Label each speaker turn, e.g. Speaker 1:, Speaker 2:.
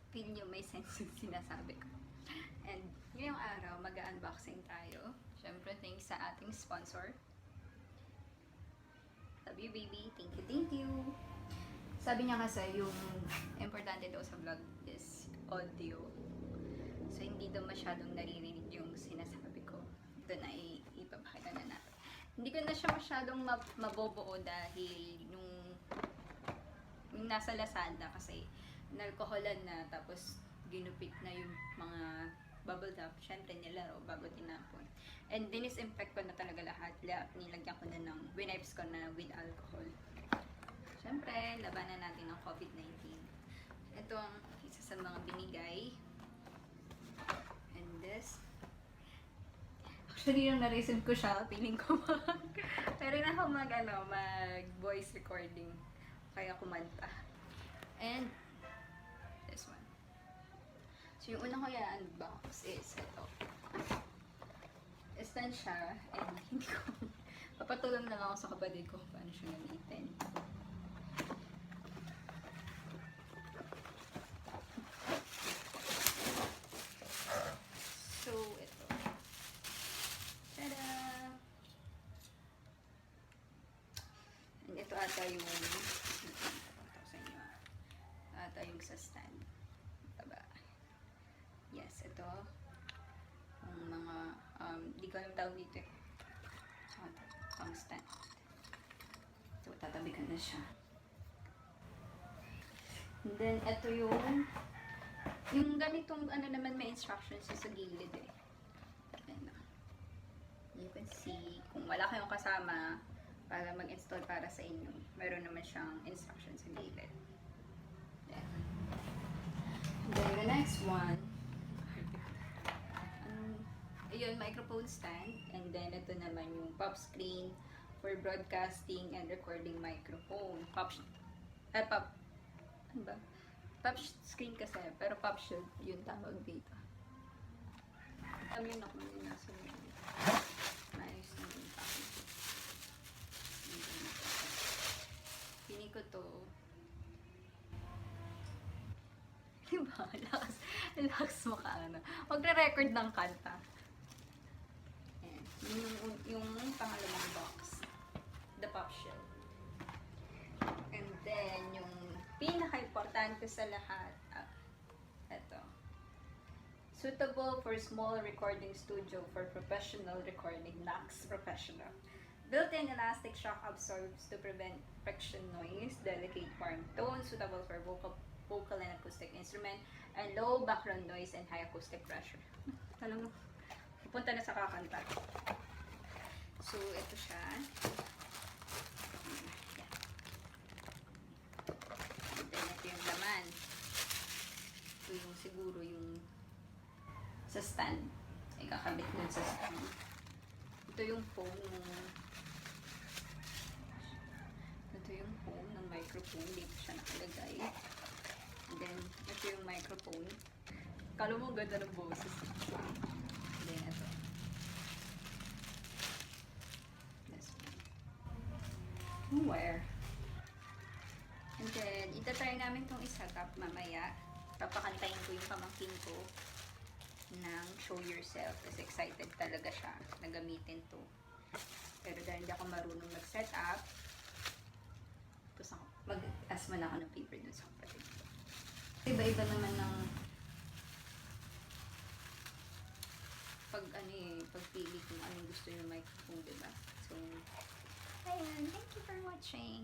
Speaker 1: feel nyo may sense yung sinasabi ko. And ngayong araw, mag-unboxing tayo. Siyempre, thanks sa ating sponsor. Love you, baby. Thank you, thank you. Sabi niya kasi yung importante daw sa vlog is audio. So, hindi daw masyadong naririnig yung sinasabi ko. Ito na, ipapakita na natin. Hindi ko na siya masyadong mabobuo dahil yung nasa Lazada kasi nalkoholan na, tapos ginupit na yung mga bubble wrap. Siyempre nilaro bago tinapon. And dinisinfect ko na talaga lahat. Nilagyan ko na ng, winipes ko na with alcohol. Siyempre, labanan natin ng COVID-19. Ito ang isa sa mga binigay. And this. Actually, yung na-receive ko siya, feeling ko pero na ako mag voice recording. Kaya kumanta. And this one. So, yung unang ko i-unbox is ito. Stand siya, and hindi ko papatulong lang ako sa kapatid ko kung paano siya gamitin. So, ito. Tada! And ito ata yung ata yung sa stand. Taba. Yes, ito. Ang mga, di ko alam tawag dito eh. Pang stand. So, tatabi ko na siya. And then, ito yung ganitong, naman may instructions sa gilid eh. Ayan na. You can see, kung wala kayong kasama para mag-install para sa inyo, meron naman siyang instructions sa gilid. Ayan. And then, the next one, ayun, microphone stand. And then, ito naman yung pop screen for broadcasting and recording microphone. Pop screen kasi, pero pop shield yung tawag dito. Amin ako yung nasa mga. Nice na yung packaging. Pini ko to. Diba? Relax mo ka, magre-record ng kanta. Ayan. Yung pangalawang box. The pop shield. And then, yung pinaka-importante sa lahat, ito. Suitable for small recording studio for professional recording, Max Professional. Built-in elastic shock absorbs to prevent friction noise, delicate warm tone, suitable for vocal and acoustic instrument, and low background noise and high acoustic pressure. Alam mo, pupunta na sa kakanta. So, ito siya. Yung laman. Ito yung siguro yung sa stand. Ay kakabit dun sa stand. Ito yung phone ng microphone. Dito siya nakalagay. And then, ito yung microphone. Kala mo ganda ng boses. And then, ito. This one. Where? And then, itatry namin itong isa-tap mamaya. Papakantayin ko yung pamangkin ko ng Show Yourself. Kasi excited talaga siya na gamitin to. Pero dahil hindi ako marunong mag-set up, tapos mag-asma na ako ng paper dun sa kapatid ko. Iba-iba naman ng pagpili kung anong gusto yung microphone, diba? So, ayan. Thank you for watching.